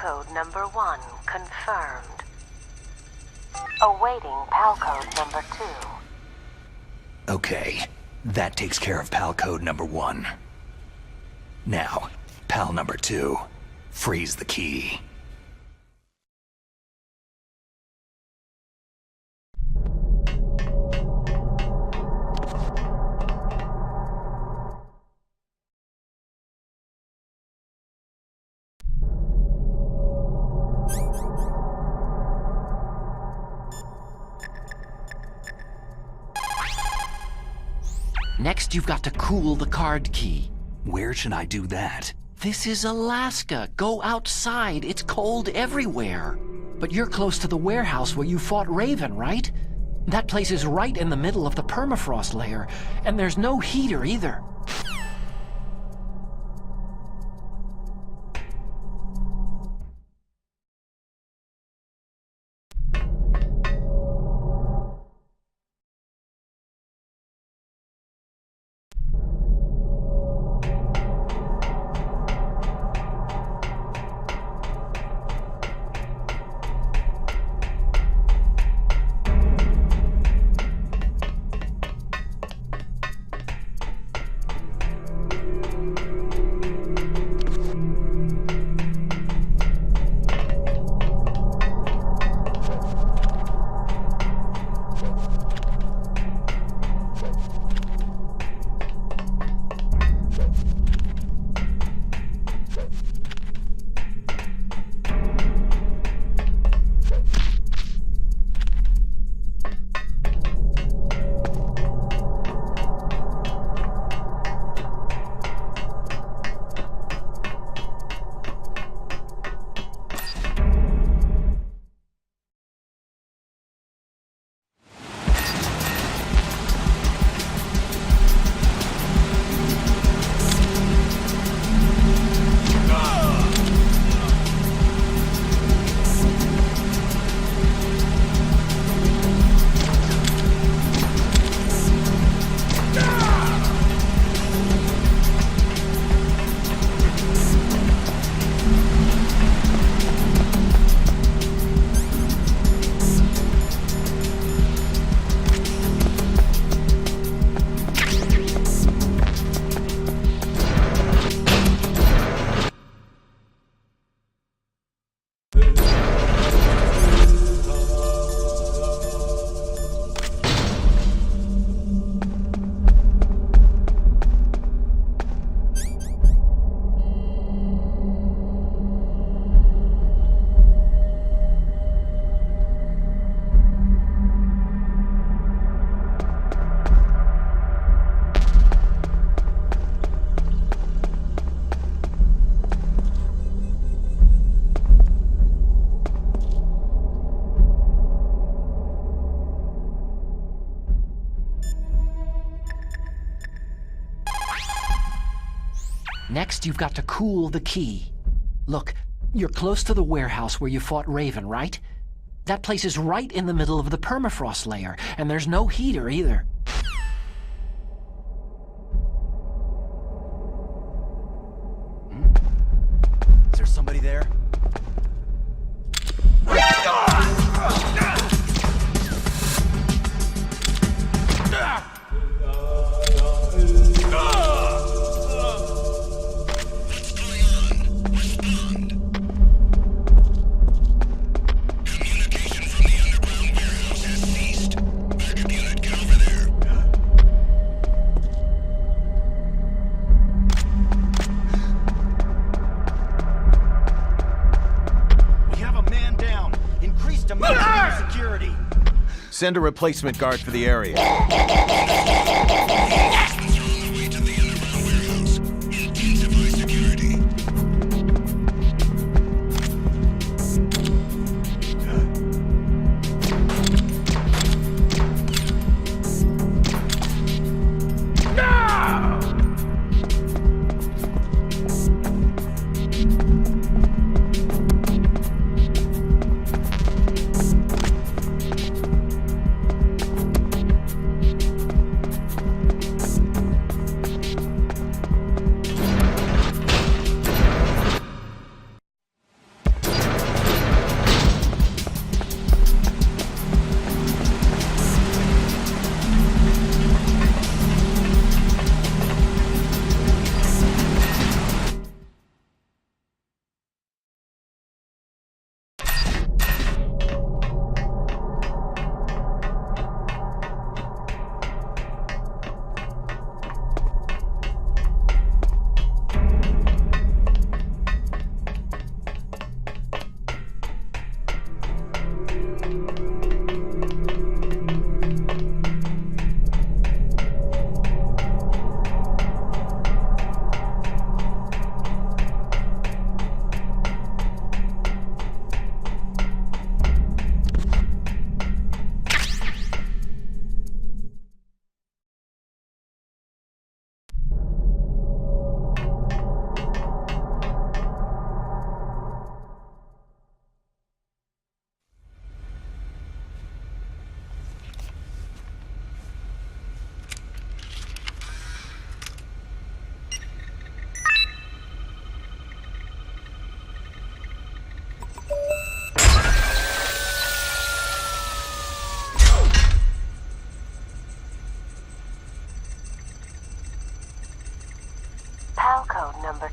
code number 1 confirmed. Awaiting PAL code number 2. Okay, that takes care of PAL code number 1. Now, PAL number 2. Freeze the key. Next, you've got to cool the card key. Where should I do that? This is Alaska. Go outside. It's cold everywhere. But you're close to the warehouse where you fought Raven, right? That place is right in the middle of the permafrost layer, and there's no heater either. Next, you've got to cool the key. Look, you're close to the warehouse where you fought Raven, right? That place is right in the middle of the permafrost layer, and there's no heater either. Is there somebody there? Send a replacement guard for the area.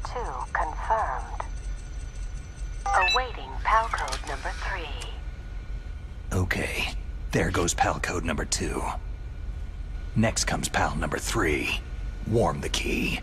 2 confirmed. Awaiting PAL code number 3. Okay, there goes PAL code number 2. Next comes PAL number 3. Warm the key.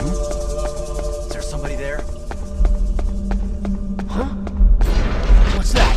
Is there somebody there? Huh? What's that?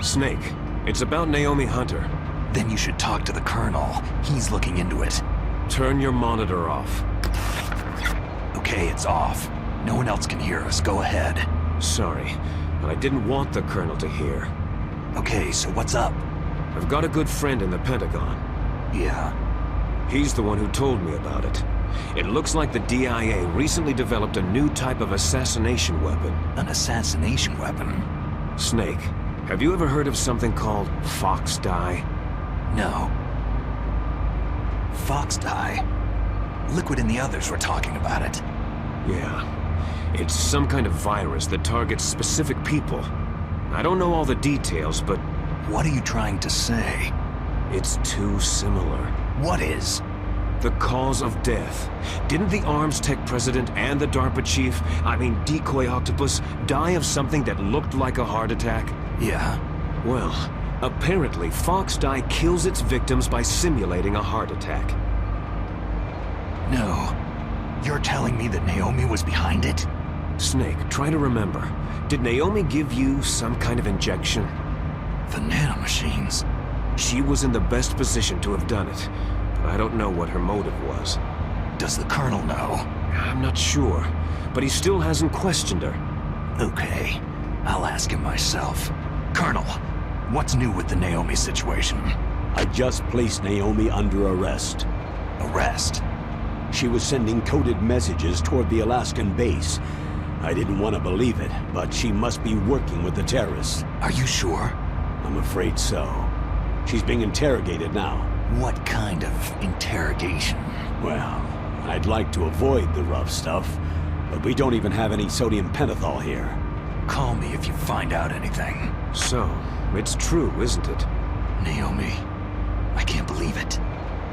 Snake, it's about Naomi Hunter. Then you should talk to the Colonel. He's looking into it. Turn your monitor off. Okay, it's off. No one else can hear us. Go ahead. Sorry, but I didn't want the Colonel to hear. Okay, so what's up? I've got a good friend in the Pentagon. Yeah. He's the one who told me about it. It looks like the DIA recently developed a new type of assassination weapon. An assassination weapon? Snake, have you ever heard of something called fox dye? No. Fox dye? Liquid and the others were talking about it. Yeah. It's some kind of virus that targets specific people. I don't know all the details, but What are you trying to say? it's too similar. What is? The cause of death. Didn't the Arms Tech president and the DARPA chief, Decoy Octopus, die of something that looked like a heart attack? Yeah. Well, apparently fox dye kills its victims by simulating a heart attack. No. You're telling me that Naomi was behind it? Snake, try to remember. Did Naomi give you some kind of injection? The nanomachines. She was in the best position to have done it, but I don't know what her motive was. Does the Colonel know? I'm not sure, but he still hasn't questioned her. Okay. I'll ask him myself. Colonel, what's new with the Naomi situation? I just placed Naomi under arrest. Arrest? She was sending coded messages toward the Alaskan base. I didn't want to believe it, but she must be working with the terrorists. Are you sure? I'm afraid so. She's being interrogated now. What kind of interrogation? Well, I'd like to avoid the rough stuff, but we don't even have any sodium pentothal here. Call me if you find out anything. So, it's true, isn't it? Naomi, I can't believe it.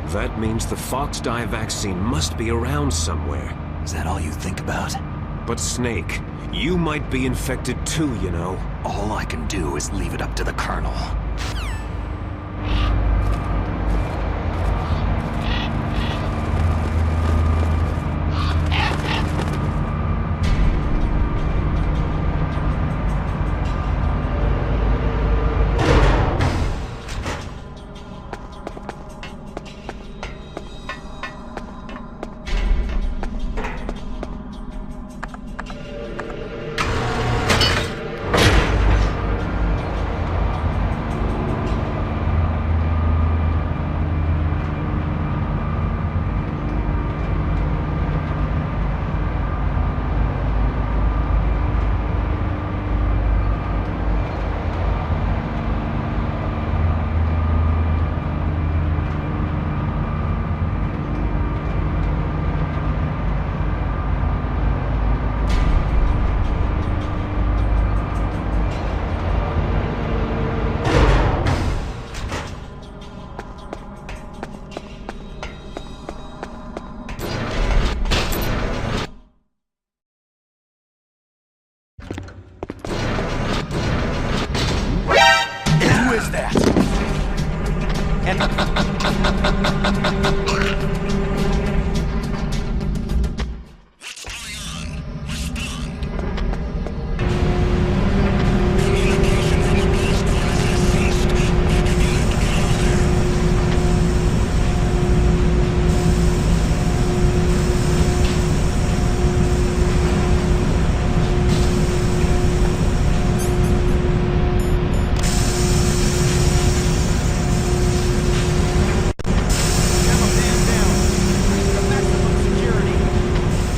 That means the fox dye vaccine must be around somewhere. Is that all you think about? But Snake, you might be infected too, you know. All I can do is leave it up to the Colonel.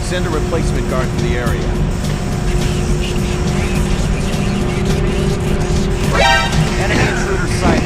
Send a replacement guard for the area. Enemy intruder sighted.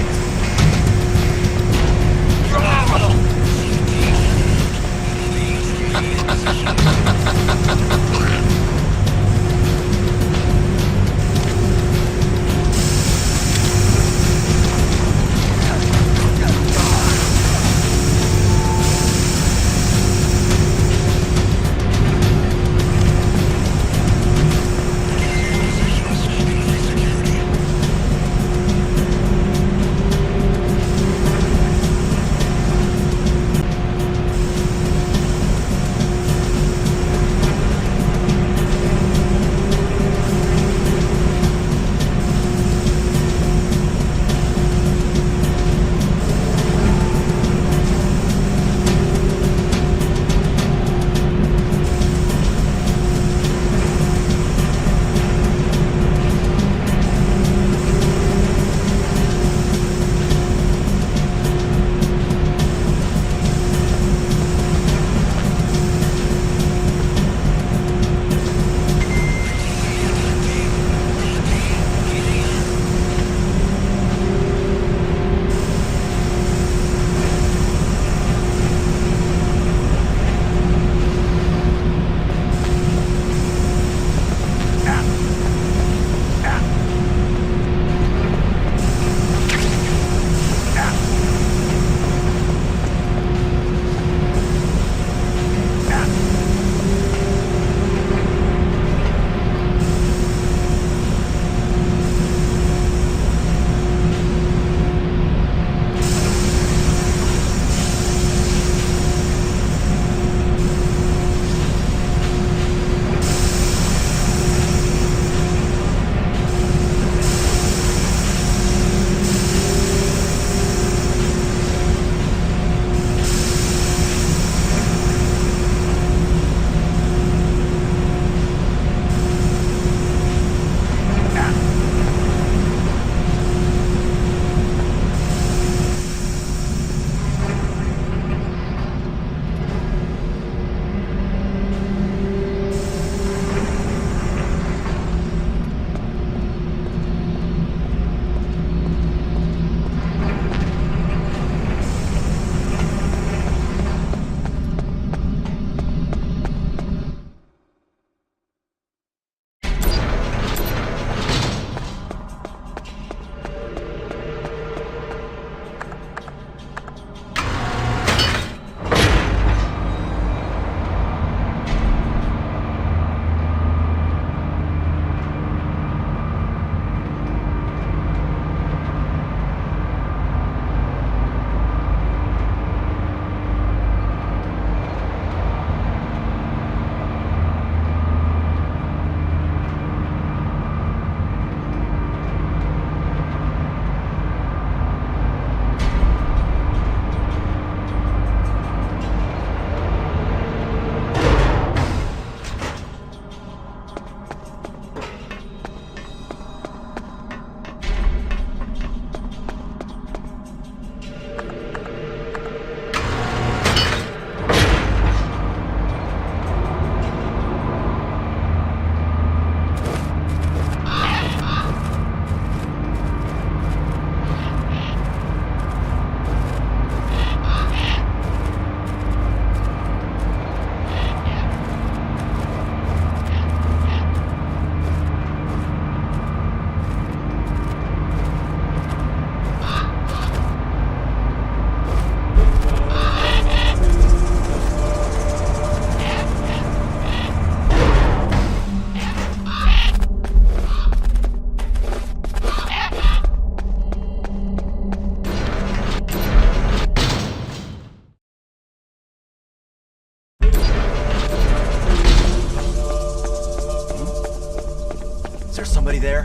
Somebody there?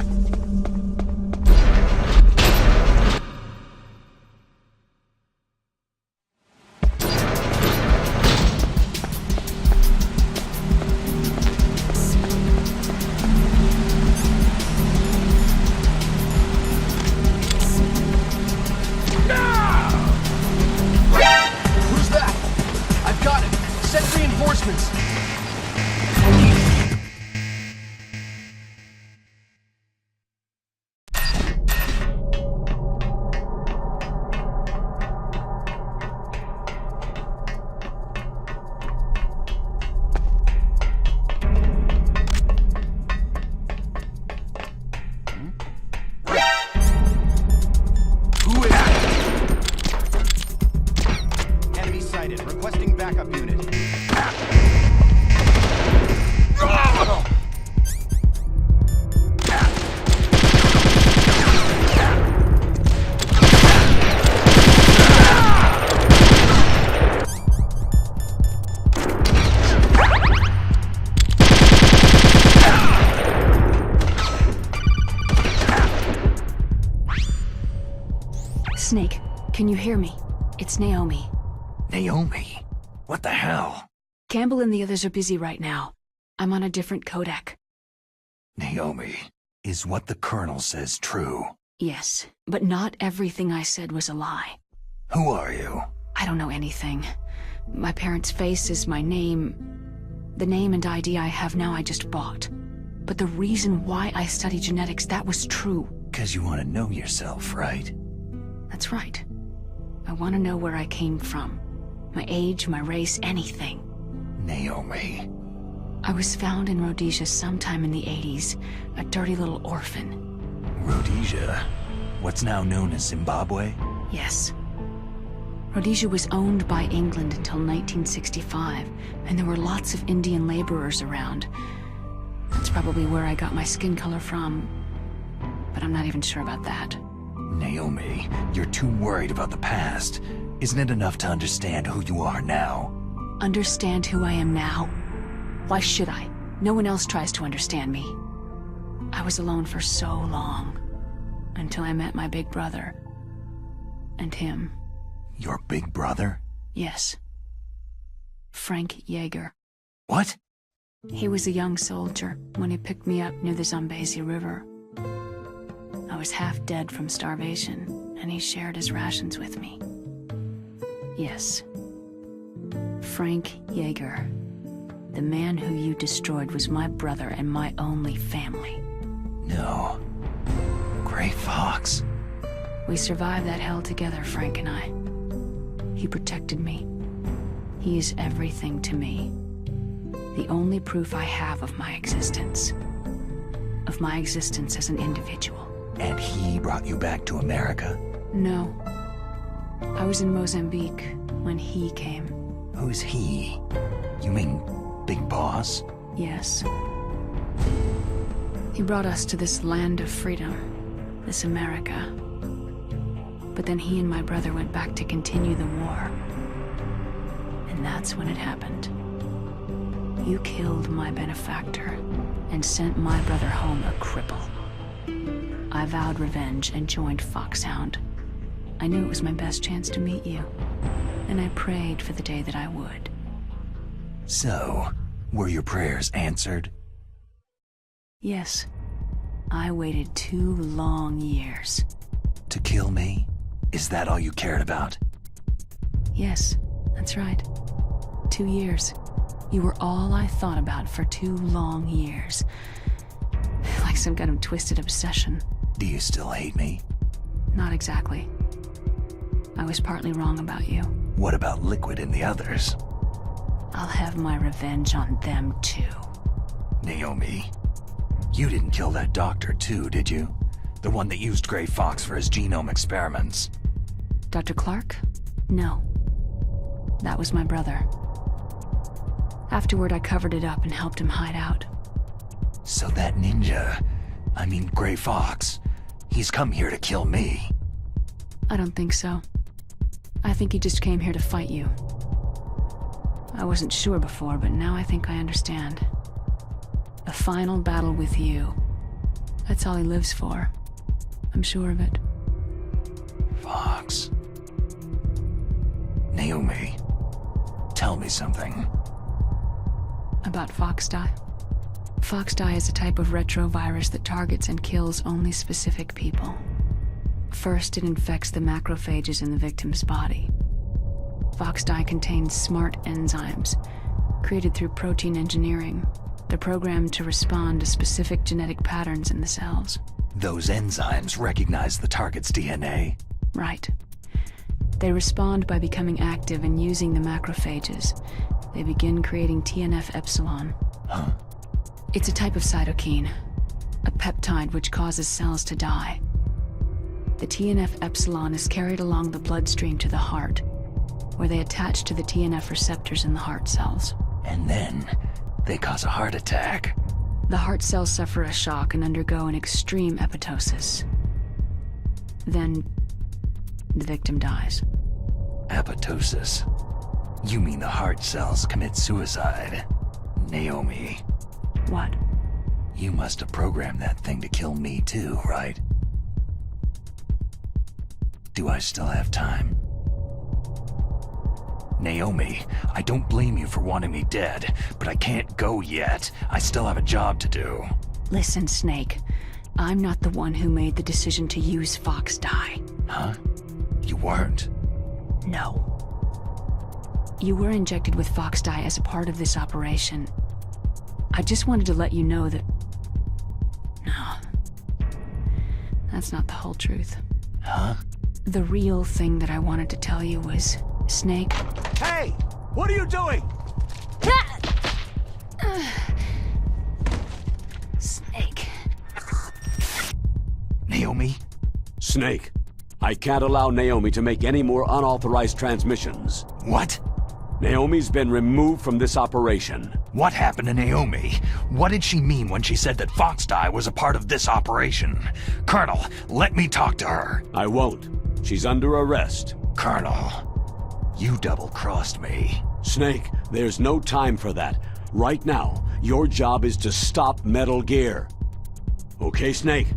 Who's that? I've got it. Send reinforcements. Snake, can you hear me? It's Naomi. Naomi? What the hell? Campbell and the others are busy right now. I'm on a different codec. Naomi, is what the Colonel says true? Yes, but not everything I said was a lie. Who are you? I don't know anything. My parents' face is my name. The name and ID I have now I just bought. But the reason why I study genetics, that was true. 'Cause you want to know yourself, right? That's right. I want to know where I came from. My age, my race, anything. Naomi. I was found in Rhodesia sometime in the 80s, a dirty little orphan. Rhodesia? What's now known as Zimbabwe? Yes. Rhodesia was owned by England until 1965, and there were lots of Indian laborers around. That's probably where I got my skin color from, but I'm not even sure about that. Naomi, you're too worried about the past. Isn't it enough to understand who you are now? Understand who I am now? Why should I? No one else tries to understand me. I was alone for so long, until I met my big brother. And him. Your big brother? Yes. Frank Yeager. What? He was a young soldier when he picked me up near the Zambezi River. I was half dead from starvation, and he shared his rations with me. Yes. Frank Yeager. The man who you destroyed was my brother and my only family. No. Gray Fox. We survived that hell together, Frank and I. He protected me. He is everything to me. The only proof I have of my existence. Of my existence as an individual. And he brought you back to America? No. I was in Mozambique when he came. Who's he? You mean Big Boss? Yes. He brought us to this land of freedom, this America. But then he and my brother went back to continue the war. And that's when it happened. You killed my benefactor and sent my brother home a cripple. I vowed revenge and joined Foxhound. I knew it was my best chance to meet you, and I prayed for the day that I would. So, were your prayers answered? Yes. I waited 2 long years. To kill me? Is that all you cared about? Yes, that's right. 2 years. You were all I thought about for 2 long years. Like some kind of twisted obsession. Do you still hate me? Not exactly. I was partly wrong about you. What about Liquid and the others? I'll have my revenge on them too. Naomi, you didn't kill that doctor too, did you? The one that used Gray Fox for his genome experiments. Dr. Clark? No. That was my brother. Afterward, I covered it up and helped him hide out. So that ninja, I mean Gray Fox, he's come here to kill me. I don't think so. I think he just came here to fight you. I wasn't sure before, but now I think I understand. A final battle with you. That's all he lives for. I'm sure of it. Fox. Naomi, tell me something. About Foxdie? Foxdie is a type of retrovirus that targets and kills only specific people. First, it infects the macrophages in the victim's body. Foxdie contains smart enzymes, created through protein engineering. They're programmed to respond to specific genetic patterns in the cells. Those enzymes recognize the target's DNA? Right. They respond by becoming active and using the macrophages. They begin creating TNF-epsilon. Huh? It's a type of cytokine, a peptide which causes cells to die. The TNF-epsilon is carried along the bloodstream to the heart, where they attach to the TNF receptors in the heart cells. And then, they cause a heart attack. The heart cells suffer a shock and undergo an extreme apoptosis. Then, the victim dies. Apoptosis? You mean the heart cells commit suicide? Naomi. What? You must have programmed that thing to kill me too, right? Do I still have time? Naomi, I don't blame you for wanting me dead, but I can't go yet. I still have a job to do. Listen, Snake. I'm not the one who made the decision to use Fox dye. Huh? You weren't? No. You were injected with Fox dye as a part of this operation. I just wanted to let you know that... No. That's not the whole truth. Huh? The real thing that I wanted to tell you was... Snake... Hey! What are you doing? Snake... Naomi? Snake, I can't allow Naomi to make any more unauthorized transmissions. What? Naomi's been removed from this operation. What happened to Naomi? What did she mean when she said that Fox dye was a part of this operation? Colonel, let me talk to her. I won't. She's under arrest. Colonel, you double-crossed me. Snake, there's no time for that. Right now, your job is to stop Metal Gear. Okay, Snake?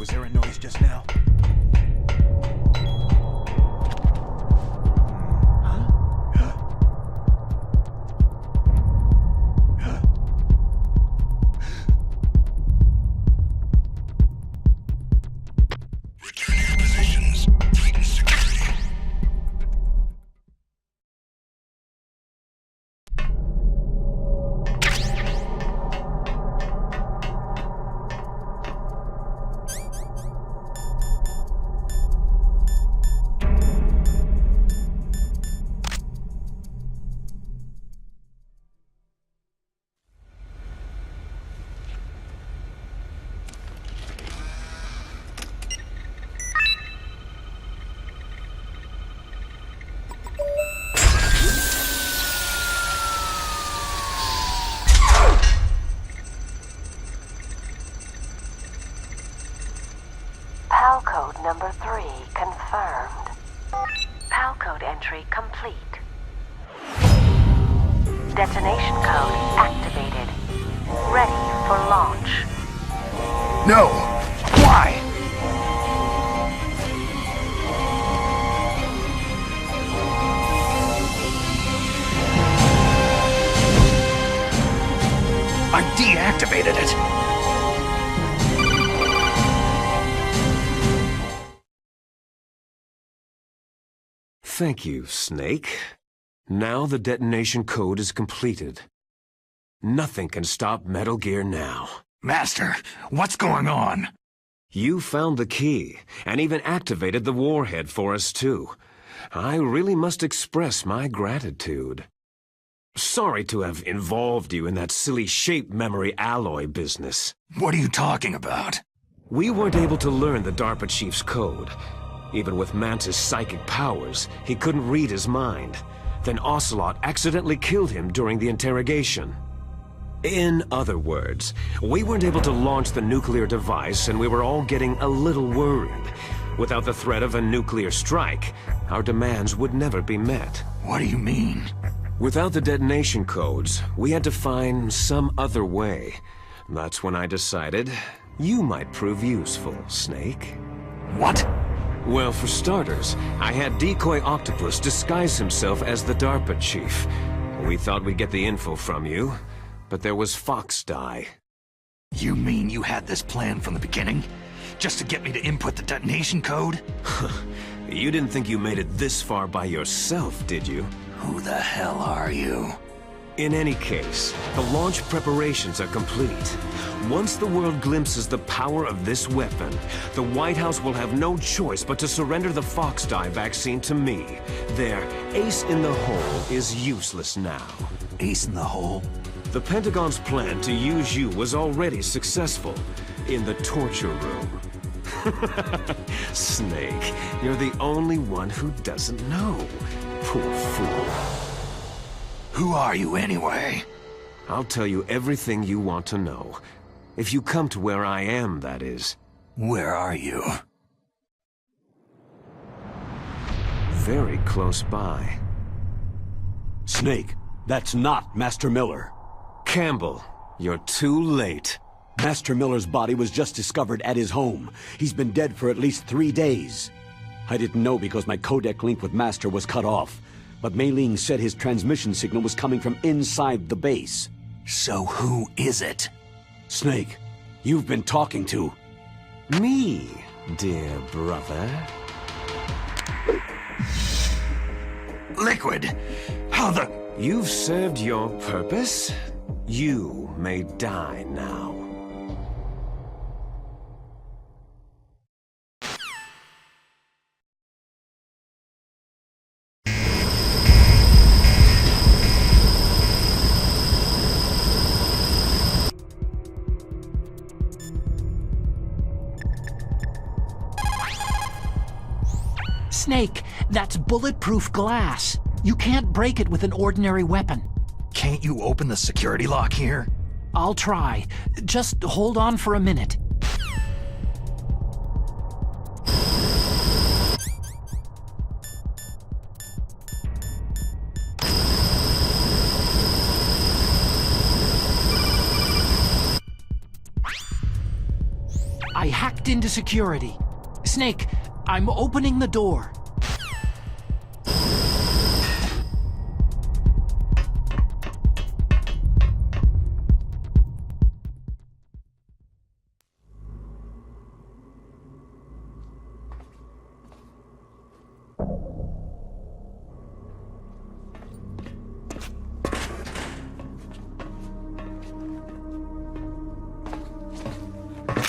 Was there a noise just now? Return to your positions. Tighten security. PAL code number 3 confirmed. PAL code entry complete. Detonation code activated. Ready for launch. No! Why? I deactivated it. Thank you, Snake. Now the detonation code is completed. Nothing can stop Metal Gear now. Master, what's going on? You found the key, and even activated the warhead for us, too. I really must express my gratitude. Sorry to have involved you in that silly shape memory alloy business. What are you talking about? We weren't able to learn the DARPA chief's code. Even with Mantis' psychic powers, he couldn't read his mind. Then Ocelot accidentally killed him during the interrogation. In other words, we weren't able to launch the nuclear device, and we were all getting a little worried. Without the threat of a nuclear strike, our demands would never be met. What do you mean? Without the detonation codes, we had to find some other way. That's when I decided you might prove useful, Snake. What? Well, for starters, I had Decoy Octopus disguise himself as the DARPA chief. We thought we'd get the info from you, but there was Fox dye. You mean you had this plan from the beginning? Just to get me to input the detonation code? You didn't think you made it this far by yourself, did you? Who the hell are you? In any case, the launch preparations are complete. Once the world glimpses the power of this weapon, the White House will have no choice but to surrender the Fox dye vaccine to me. Their ace in the hole is useless now. Ace in the hole? The Pentagon's plan to use you was already successful in the torture room. Snake, you're the only one who doesn't know. Poor fool. Who are you anyway? I'll tell you everything you want to know. If you come to where I am, that is. Where are you? very close by. Snake, that's not Master Miller. Campbell, you're too late. Master Miller's body was just discovered at his home. He's been dead for at least 3 days. I didn't know because my codec link with Master was cut off, but Mei Ling said his transmission signal was coming from inside the base. So who is it? Snake, you've been talking to... Me, dear brother. Liquid! How the... You've served your purpose. You may die now. Snake, that's bulletproof glass. You can't break it with an ordinary weapon. Can't you open the security lock here? I'll try. Just hold on for a minute. I hacked into security. Snake, I'm opening the door.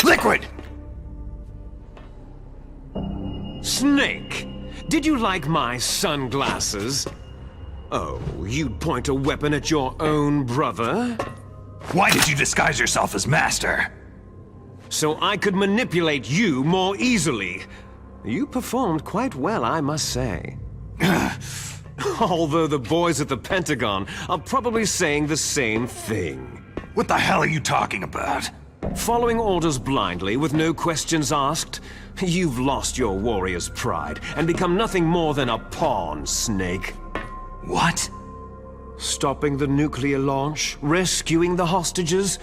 Liquid! Snake! Did you like my sunglasses? Oh, you'd point a weapon at your own brother? Why did you disguise yourself as Master? So I could manipulate you more easily. You performed quite well, I must say. Although the boys at the Pentagon are probably saying the same thing. What the hell are you talking about? Following orders blindly with no questions asked, you've lost your warrior's pride and become nothing more than a pawn, Snake. What? Stopping the nuclear launch, rescuing the hostages,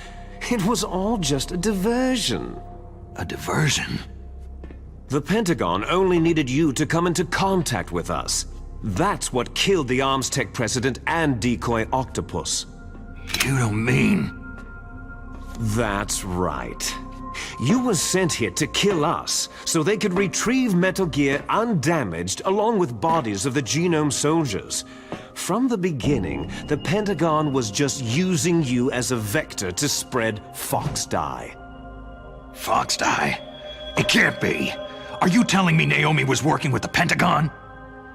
it was all just a diversion. A diversion? The Pentagon only needed you to come into contact with us. That's what killed the Arms Tech president and decoy octopus. You don't mean... That's right. You were sent here to kill us, so they could retrieve Metal Gear undamaged along with bodies of the Genome soldiers. From the beginning, the Pentagon was just using you as a vector to spread Fox Dye. Fox Dye? It can't be. Are you telling me Naomi was working with the Pentagon?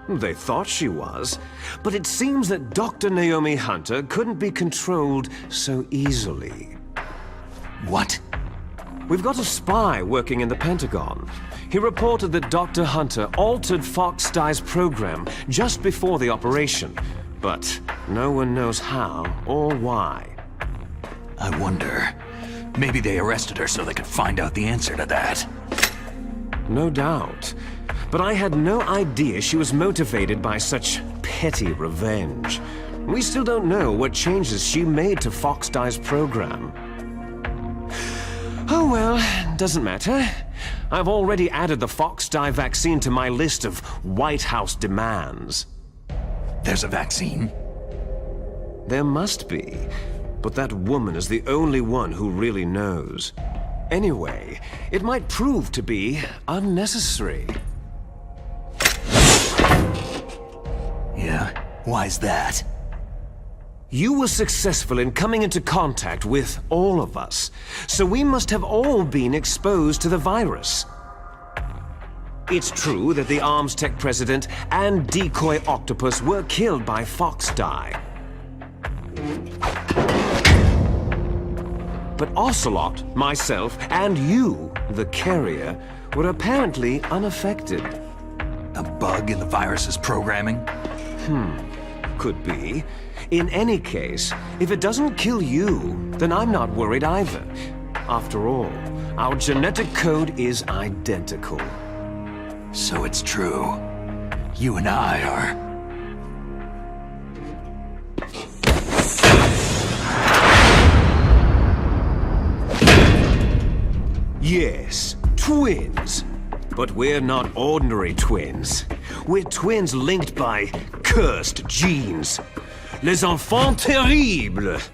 They thought she was, but it seems that Dr. Naomi Hunter couldn't be controlled so easily. What? We've got a spy working in the Pentagon. He reported that Dr. Hunter altered Fox Dye's program just before the operation, but no one knows how or why. I wonder. Maybe they arrested her so they could find out the answer to that. No doubt. But I had no idea she was motivated by such petty revenge. We still don't know what changes she made to Fox Dye's program. Oh well, doesn't matter. I've already added the Fox Dye vaccine to my list of White House demands. There's a vaccine? There must be, but that woman is the only one who really knows. Anyway, it might prove to be unnecessary. Yeah? Why's that? You were successful in coming into contact with all of us, so we must have all been exposed to the virus. It's true that the Arms Tech president and decoy octopus were killed by Fox Dye. But Ocelot, myself, and you, the carrier, were apparently unaffected. A bug in the virus's programming? Could be. In any case, if it doesn't kill you, then I'm not worried either. After all, our genetic code is identical. So it's true. You and I are... Yes, twins. But we're not ordinary twins. We're twins linked by cursed genes. Les enfants terribles.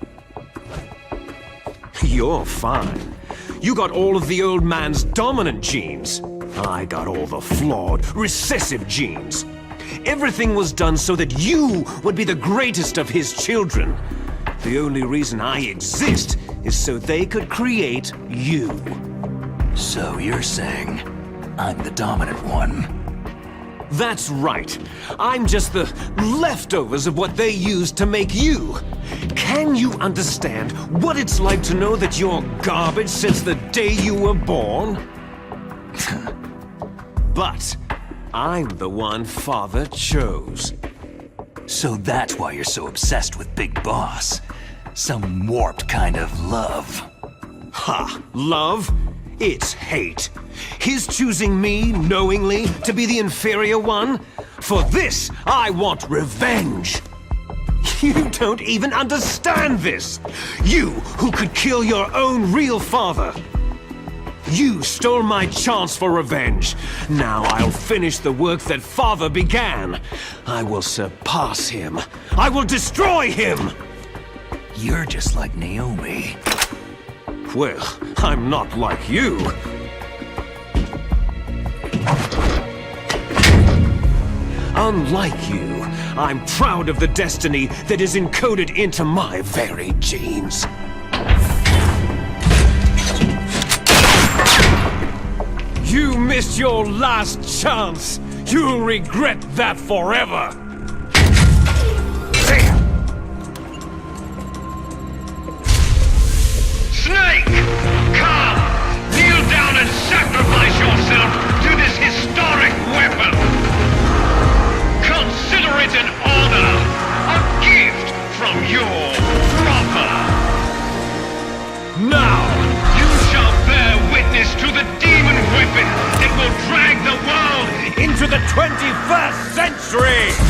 You're fine. You got all of the old man's dominant genes. I got all the flawed, recessive genes. Everything was done so that you would be the greatest of his children. The only reason I exist is so they could create you. So you're saying I'm the dominant one? That's right. I'm just the leftovers of what they used to make you. Can you understand what it's like to know that you're garbage since the day you were born? But I'm the one Father chose. So that's why you're so obsessed with Big Boss. Some warped kind of love. Ha! Love? It's hate. His choosing me, knowingly, to be the inferior one? For this, I want revenge. You don't even understand this. You, who could kill your own real father. You stole my chance for revenge. Now I'll finish the work that Father began. I will surpass him. I will destroy him! You're just like Naomi. Well, I'm not like you. Unlike you, I'm proud of the destiny that is encoded into my very genes. You missed your last chance. You'll regret that forever. Snake! Come! Kneel down and sacrifice yourself to this historic weapon! Consider it an honor! A gift from your brother! Now, you shall bear witness to the demon weapon that will drag the world into the 21st century!